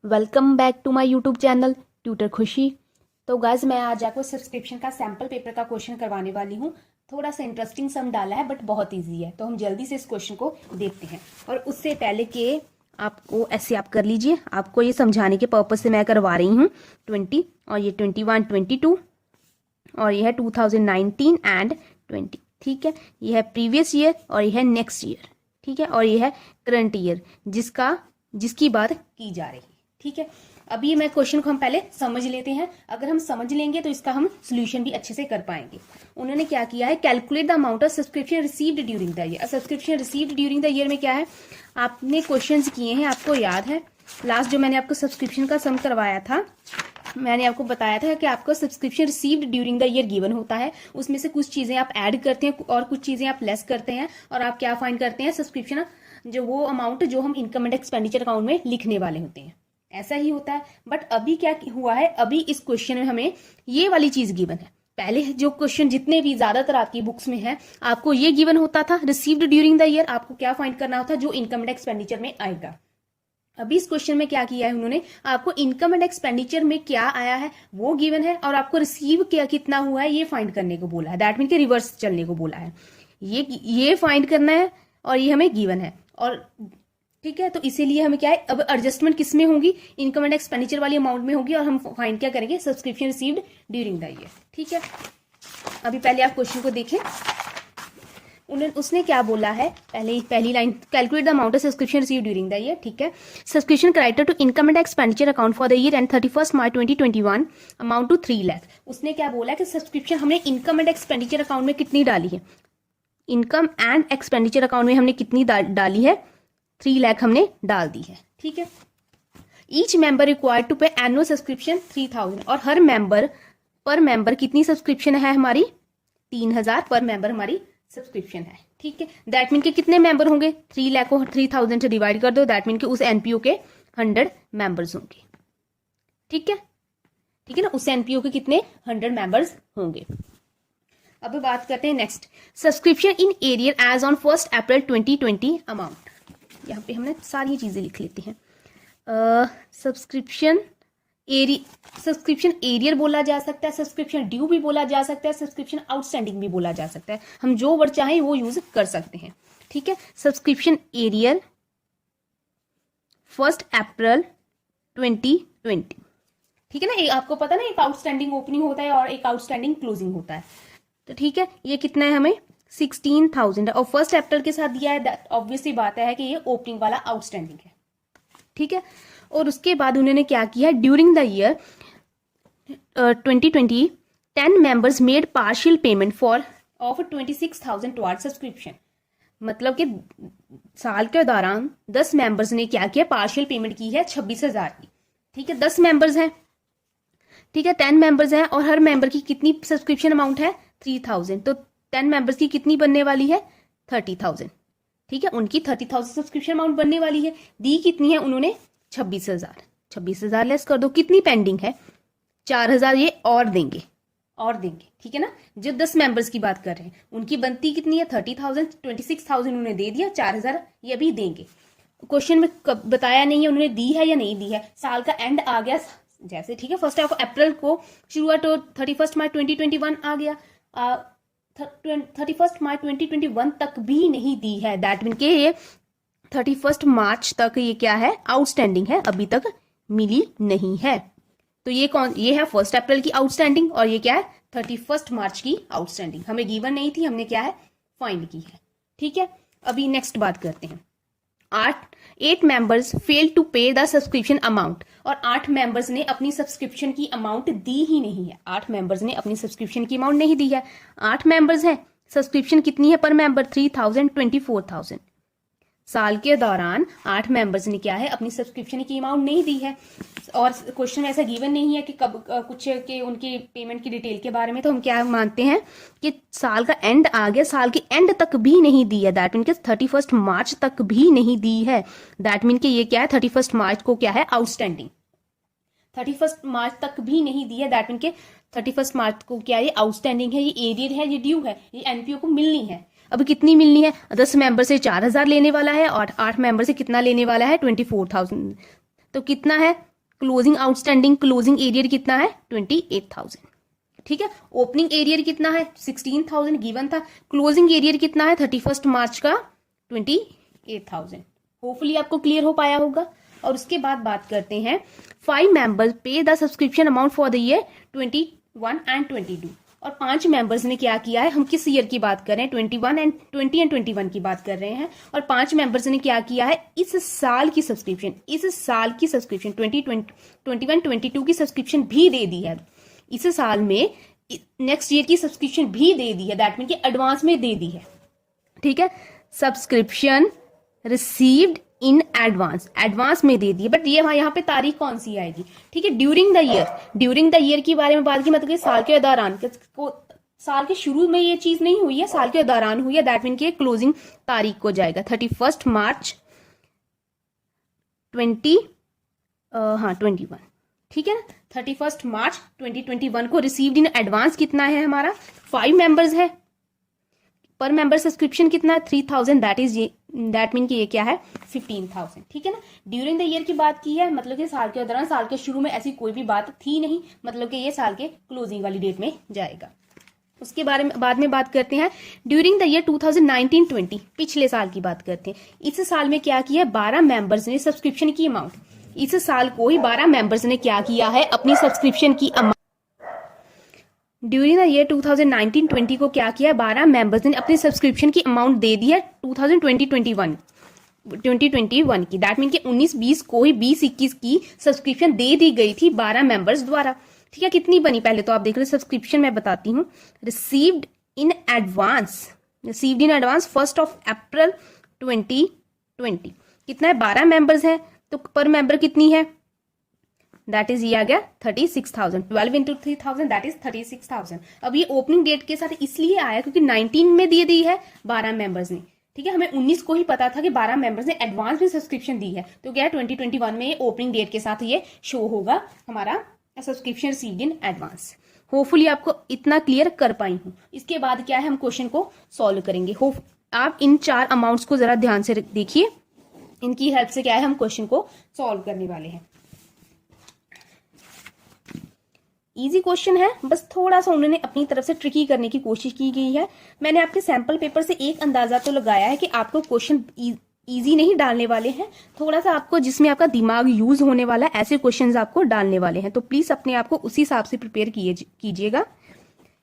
Welcome back to my YouTube channel tutor Khushi. तो guys मैं आज आपको सब्सक्रिप्शन का सैम्पल पेपर का क्वेश्चन करवाने वाली हूँ। थोड़ा सा इंटरेस्टिंग सम डाला है बट बहुत इजी है, तो हम जल्दी से इस क्वेश्चन को देखते हैं। और उससे पहले कि आपको ऐसे आप कर लीजिए, आपको ये समझाने के पर्पज से मैं करवा रही हूँ 20 और ये 21, 22 और ये है 2019 एंड 20। ठीक है, ये है प्रीवियस ईयर और ये है नेक्स्ट ईयर। ठीक है, और ये है करंट ईयर जिसकी बात की जा रही है। ठीक है, अभी मैं क्वेश्चन को हम पहले समझ लेते हैं। अगर हम समझ लेंगे तो इसका हम सोल्यूशन भी अच्छे से कर पाएंगे। उन्होंने क्या किया है, calculate the amount of subscription received during the year. Subscription received during the year में क्या है, आपने क्वेश्चंस किए हैं, आपको याद है लास्ट जो मैंने आपको सब्सक्रिप्शन का सम करवाया था, मैंने आपको बताया था कि आपको subscription received during the year given होता है। उसमें से कुछ चीजें आप ऐड करते हैं और कुछ चीजें आप लेस करते हैं, और आप क्या फाइंड करते हैं, सब्सक्रिप्शन जो वो अमाउंट जो हम इनकम एंड एक्सपेंडिचर अकाउंट में लिखने वाले होते हैं। ऐसा ही होता है। बट अभी क्या हुआ है, अभी इस क्वेश्चन में हमें ये वाली चीज गिवन है। पहले जो क्वेश्चन जितने भी ज्यादातर आपकी बुक्स में है, आपको ये गिवन होता था रिसीव्ड ड्यूरिंग द ईयर, आपको क्या फाइंड करना होता जो इनकम एंड एक्सपेंडिचर में आएगा। अभी इस क्वेश्चन में क्या किया है उन्होंने, आपको इनकम एंड एक्सपेंडिचर में क्या आया है वो गिवन है, और आपको रिसीव क्या कितना हुआ है ये फाइंड करने को बोला है। दैट मीन के रिवर्स चलने को बोला है, ये फाइंड करना है और ये हमें गिवन है। और ठीक है, तो इसीलिए हमें क्या है, अब एडजस्टमेंट किस में होगी, इनकम एंड एक्सपेंडिचर वाली अमाउंट में होगी, और हम फाइंड क्या करेंगे, subscription received during the year. ठीक है, अभी पहले आप क्वेश्चन को देखें। उसने क्या बोला है, पहली line, calculate the amount of subscription receive during the year. ठीक है, subscription criteria to income and expenditure account for the year end 31 March 2021 amount to 3 lakh. उसने क्या बोला है कि सब्सक्रिप्शन हमने इनकम एंड एक्सपेंडिचर अकाउंट में कितनी डाली है, इनकम एंड एक्सपेंडिचर अकाउंट में हमने कितनी डाली है, 3 लाख हमने डाल दी है। ठीक है, ईच मेंबर रिक्वायर्ड टू पे एनुअल सब्सक्रिप्शन 3000, और हर मेंबर पर मेंबर कितनी सब्सक्रिप्शन है हमारी, 3000 पर मेंबर हमारी सब्सक्रिप्शन है। ठीक है, दैट मीन के कितने मेंबर होंगे, 3 लाख को 3000 से डिवाइड कर दो, दैट मीन के उस एनपीओ के 100 मेंबर्स होंगे। ठीक है, ठीक है ना, उस एनपीओ के कितने 100 मेंबर्स होंगे। अब बात करते हैं next, subscription in arrear as on 1 April 2020 amount. यहाँ पे हमने सारी चीजें लिख लेते हैं। सब्सक्रिप्शन एरियर बोला जा सकता है, सब्सक्रिप्शन ड्यू भी बोला जा सकता है, सब्सक्रिप्शन आउटस्टैंडिंग भी बोला जा सकता है। हम जो वर्ड चाहें वो यूज कर सकते हैं। ठीक है, सब्सक्रिप्शन एरियर 1 अप्रैल 2020। ठीक है ना, एक आपको पता ना, एक आउटस्टैंडिंग ओपनिंग होता है और एक आउटस्टैंडिंग क्लोजिंग होता है। तो ठीक है, ये कितना है हमें 16,000 है, और 1 अप्रैल के साथ दिया है, ऑब्वियसली बात है कि ये ओपनिंग वाला आउटस्टैंडिंग है। ठीक है, और उसके बाद उन्होंने क्या किया, during the year 2020 10 members made partial payment for of 26,000 toward subscription. मतलब कि साल के दौरान 10 मेंबर्स ने क्या किया, पार्शियल पेमेंट की है 26,000 की। ठीक है, 10 मेंबर्स हैं, ठीक है, 10 मेंबर्स हैं, और हर मेंबर की कितनी सब्सक्रिप्शन अमाउंट है 3000, तो 10 मेंबर्स की कितनी बनने वाली है 30,000। ठीक है, उनकी 30,000 सब्सक्रिप्शन अमाउंट बनने वाली है। दी कितनी है उन्होंने 26,000 लेस कर दो, कितनी पेंडिंग है 4,000, ये और देंगे। ठीक है ना, जो 10 मेंबर्स की बात कर रहे हैं उनकी बनती कितनी है 30,000, 26,000 उन्होंने दे दिया, 4,000 ये भी देंगे। क्वेश्चन में बताया नहीं है उन्होंने दी है या नहीं दी है। साल का एंड आ गया जैसे, ठीक है, 1 अप्रैल को शुरू हुआ तो 31 मार्च 2021 आ गया, 31 मार्च 2021 तक भी नहीं दी है। दैट मीन के ये 31 मार्च तक ये क्या है, आउटस्टैंडिंग है, अभी तक मिली नहीं है। तो ये है 1 अप्रैल की आउटस्टैंडिंग, और ये क्या है 31 मार्च की आउटस्टैंडिंग। हमें गिवन नहीं थी, हमने क्या है फाइंड की है। ठीक है, अभी नेक्स्ट बात करते हैं। 8 मेंबर्स फेल टू पे द सब्सक्रिप्शन अमाउंट, और 8 मेंबर्स ने अपनी सब्सक्रिप्शन की अमाउंट दी ही नहीं है। 8 मेंबर्स ने अपनी सब्सक्रिप्शन की अमाउंट नहीं दी है। 8 मेंबर्स हैं, सब्सक्रिप्शन कितनी है पर मेंबर 3000, 24,000। साल के दौरान 8 मेंबर्स ने क्या है, अपनी सब्सक्रिप्शन की अमाउंट नहीं दी है, और क्वेश्चन में ऐसा गिवन नहीं है कि कब कुछ के उनकी पेमेंट की डिटेल के बारे में। तो हम क्या मानते हैं कि साल का एंड आ गया, साल के एंड तक भी नहीं दी है, दैट मीन के 31 मार्च तक भी नहीं दी है। दैट मीन के ये क्या है 31 मार्च को क्या है आउटस्टैंडिंग, 31 मार्च तक भी नहीं दी है, दैट मीन के 31 मार्च को क्या ये आउटस्टैंडिंग है, ये एरियर है, ये ड्यू है, ये एनपीओ को मिलनी है। अब कितनी मिलनी है, 10 मेंबर से 4,000 लेने वाला है, और 8 मेंबर से कितना लेने वाला है 24,000। तो कितना है क्लोजिंग आउटस्टैंडिंग क्लोजिंग एरियर कितना है 28,000, ठीक है। ओपनिंग एरियर कितना है 16,000 गिवन था। क्लोजिंग एरियर कितना है 31 मार्च का 28,000। होपफुली आपको क्लियर हो पाया होगा। और उसके बाद बात करते हैं 5 मेंबर्स पे the subscription amount for the year 21 and 22। और 5 मेंबर्स ने क्या किया है, हम किस ईयर की बात कर रहे हैं 21 एंड 20 एंड 21 की बात कर रहे हैं। और 5 मेंबर्स ने क्या किया है, इस साल की सब्सक्रिप्शन 2021 22 की सब्सक्रिप्शन भी दे दी है। इस साल में नेक्स्ट ईयर की सब्सक्रिप्शन भी दे दी है, दैट मीन कि एडवांस में दे दी है, ठीक है। Subscription received in advance, advance में दे दी है, बट ये यहाँ पे तारीख कौन सी आएगी, ठीक है। ड्यूरिंग द ईयर के बारे में बात की, मतलब कि साल के दौरान, साल के शुरू में ये चीज नहीं हुई है, साल के दौरान हुई है, दैट मीन कि क्लोजिंग तारीख को जाएगा 31 मार्च 21, ठीक है ना। 31 मार्च 2021 को रिसीव्ड इन एडवांस कितना है हमारा 5 मेंबर्स है। पर मेंबर सब्सक्रिप्शन कितना 3,000, दैट मीन कि ये क्या है 15,000, ठीक है ना। ड्यूरिंग द ईयर की बात की है, मतलब कि साल के दौरान, साल के शुरू में ऐसी कोई भी बात थी नहीं, मतलब कि ये साल के क्लोजिंग वाली डेट में जाएगा। उसके बारे में बाद में बात करते हैं ड्यूरिंग द ईयर 2019-20, पिछले साल की बात करते हैं। इस साल में क्या किया है, 12 मेंबर्स ने सब्सक्रिप्शन की अमाउंट, इस साल को ही 12 मेंबर्स ने क्या किया है, अपनी सब्सक्रिप्शन की अमाउंट ड्यूरिंग द ईयर 2019-20 को क्या किया है, 12 मेंबर्स ने अपनी सब्सक्रिप्शन की अमाउंट दे दी है 2021 की, दैट मीन कि 19-20 को ही 20-21 की सब्सक्रिप्शन दे दी गई थी 12 मेंबर्स द्वारा, ठीक है। कितनी बनी पहले तो आप देख लो, सब्सक्रिप्शन मैं बताती हूँ। रिसीव्ड इन एडवांस 1 अप्रैल 2020 कितना है, 12 मेंबर्स है, तो पर मेंबर कितनी है, दैट इज ये आ गया 36,000, 12 इंटू 3,000 दैट इज 36,000। अब ये ओपनिंग डेट के साथ इसलिए आया क्योंकि 19 में दे दी है 12 मेंबर्स ने, ठीक है। हमें 19 को ही पता था कि 12 मेंबर्स ने एडवांस में सब्सक्रिप्शन दी है, तो क्या 2021 में ये ओपनिंग डेट के साथ ये शो होगा हमारा subscription received in advance. Hopefully आपको इतना क्लियर कर पाई हूं। इसके बाद क्या है, हम क्वेश्चन को सॉल्व करेंगे। होप आप इन 4 अमाउंट्स को जरा ध्यान से देखिए, इनकी हेल्प से क्या है हम क्वेश्चन को सॉल्व करने वाले हैं। इजी क्वेश्चन है, बस थोड़ा सा उन्होंने अपनी तरफ से ट्रिकी करने की कोशिश की गई है। मैंने आपके सैंपल पेपर से एक अंदाजा तो लगाया है कि आपको क्वेश्चन इजी नहीं डालने वाले हैं, थोड़ा सा आपको जिसमें आपका दिमाग यूज होने वाला है ऐसे क्वेश्चंस आपको डालने वाले हैं, तो प्लीज अपने आप को उसी हिसाब से प्रिपेयर कीजिएगा।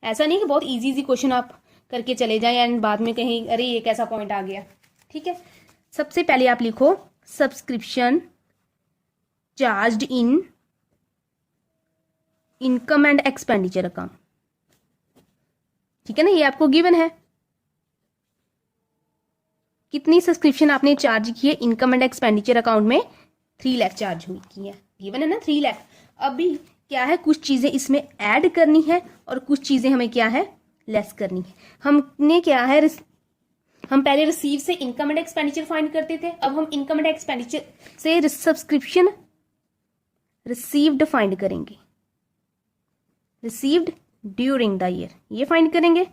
ऐसा नहीं कि बहुत इजी क्वेश्चन आप करके चले जाएं एंड बाद में कहीं अरे ये कैसा पॉइंट आ गया, ठीक है। सबसे पहले आप लिखो subscription charged in income and expenditure account, ठीक है ना, ये आपको गिवन है। कितनी सब्सक्रिप्शन आपने चार्ज की है इनकम एंड एक्सपेंडिचर अकाउंट में, 3 लाख चार्ज हुई की है, गिवन है ना 3 लाख। अभी क्या है, कुछ चीजें इसमें ऐड करनी है और कुछ चीजें हमें क्या है लेस करनी है। हमने क्या है, हम पहले रिसीव से इनकम एंड एक्सपेंडिचर फाइंड करते थे, अब हम इनकम एंड एक्सपेंडिचर से सब्सक्रिप्शन रिसीव्ड फाइंड करेंगे, रिसीव्ड ड्यूरिंग द ईयर ये फाइंड करेंगे,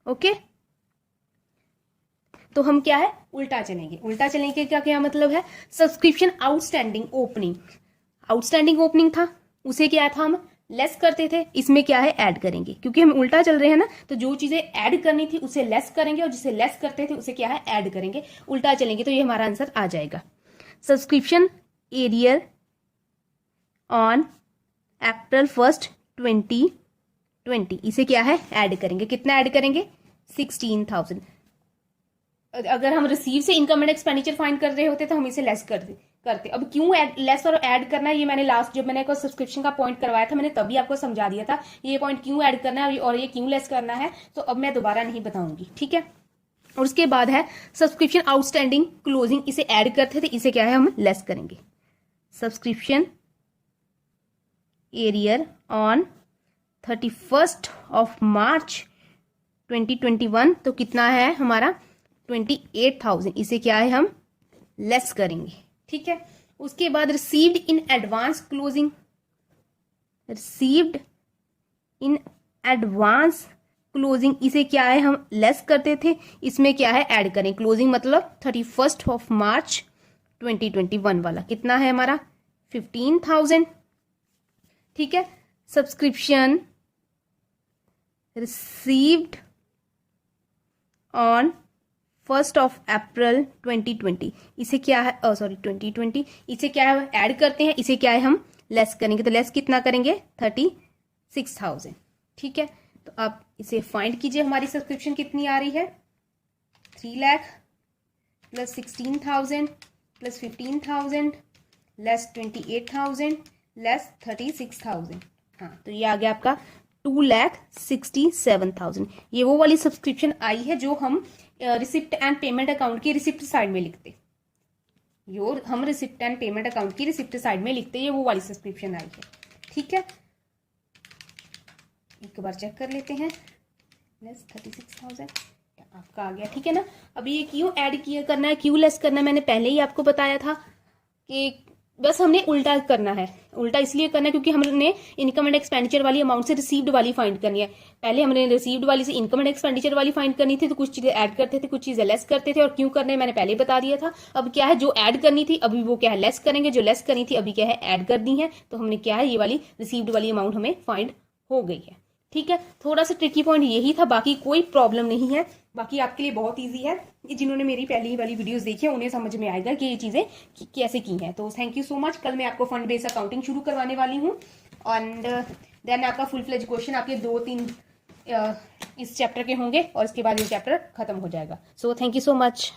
ओके। तो हम क्या है उल्टा चलेंगे, उल्टा चलेंगे क्या क्या मतलब है, सब्सक्रिप्शन आउटस्टैंडिंग ओपनिंग था, उसे क्या था हम लेस करते थे, इसमें क्या है ऐड करेंगे, क्योंकि हम उल्टा चल रहे हैं ना, तो जो चीजें ऐड करनी थी उसे लेस करेंगे और जिसे लेस करते थे उसे क्या है ऐड करेंगे, उल्टा चलेंगे, तो ये हमारा आंसर आ जाएगा। सब्सक्रिप्शन एरियर ऑन अप्रैल 1 2020 इसे क्या है ऐड करेंगे, कितना ऐड करेंगे 16,000। अगर हम रिसीव से इनकम एंड एक्सपेंडिचर फाइंड कर रहे होते तो हम इसे लेस करते। अब क्यों लेस और ऐड करना है, ये मैंने लास्ट जब मैंने सब्सक्रिप्शन का पॉइंट करवाया था मैंने तभी आपको समझा दिया था, ये पॉइंट क्यों ऐड करना है और ये क्यों लेस करना है, तो अब मैं दोबारा नहीं बताऊंगी, ठीक है। और उसके बाद है सब्सक्रिप्शन आउटस्टैंडिंग क्लोजिंग, इसे ऐड करते थे, इसे क्या है हम लेस करेंगे। सब्सक्रिप्शन एरियर ऑन 31 मार्च 2021 तो कितना है हमारा 28,000, इसे क्या है हम लेस करेंगे, ठीक है। उसके बाद received in advance closing, received in advance closing इसे क्या है हम लेस करते थे, इसमें क्या है ऐड करें, क्लोजिंग मतलब 31 मार्च 2021 वाला कितना है हमारा 15,000। ठीक है, सब्सक्रिप्शन रिसीव्ड ऑन 1 अप्रैल 2020, इसे क्या है 2020, इसे क्या है ऐड करते हैं, इसे क्या है हम लेस करेंगे, तो लेस कितना करेंगे 36,000। ठीक है, तो आप इसे फाइंड कीजिए, हमारी सब्सक्रिप्शन कितनी आ रही है 3 lakh plus 16,000 plus 15,000 less 28,000 less 36,000। हाँ, तो ये आ गया आपका 2,67,000। ये वो वाली सब्सक्रिप्शन आई है जो हम रिसिप्ट एंड पेमेंट अकाउंट की रिसिप्ट साइड में लिखते, यो हम रिसिप्ट एंड पेमेंट अकाउंट की रिसिप्ट साइड में लिखते, ये वो वाली सब्सक्रिप्शन आई है। ठीक है, एक बार चेक कर लेते हैं, लेस 36,000 आपका आ गया। ठीक है ना, अभी ये क्यों ऐड किया करना है, क्यों लेस करना है, मैंने पहले ही आपको बताया था कि बस हमने उल्टा करना है। उल्टा इसलिए करना है क्योंकि हमने इनकम एंड एक्सपेंडिचर वाली अमाउंट से रिसीव्ड वाली फाइंड करनी है। पहले हमने रिसीव्ड वाली से इनकम एंड एक्सपेंडिचर वाली फाइंड करनी थी, तो कुछ चीजें ऐड करते थे, कुछ चीजें लेस करते थे, और क्यों करने मैंने पहले ही बता दिया था। अब क्या है, जो ऐड करनी थी अभी वो क्या है लेस करेंगे, जो लेस करनी थी अभी क्या है ऐड करनी है। तो हमने क्या है, ये वाली रिसीव्ड वाली अमाउंट हमें फाइंड हो गई है। ठीक है, थोड़ा सा ट्रिकी पॉइंट यही था, बाकी कोई प्रॉब्लम नहीं है, बाकी आपके लिए बहुत इजी है। ये जिन्होंने मेरी पहली वाली वीडियोस देखी है उन्हें समझ में आएगा कि ये चीजें कैसे की हैं। तो थैंक यू सो मच। कल मैं आपको फंड बेस्ड अकाउंटिंग शुरू करवाने वाली हूँ, एंड देन आपका फुल फ्लेज क्वेश्चन आपके 2-3 इस चैप्टर के होंगे, और इसके बाद ये चैप्टर खत्म हो जाएगा। So thank you so much.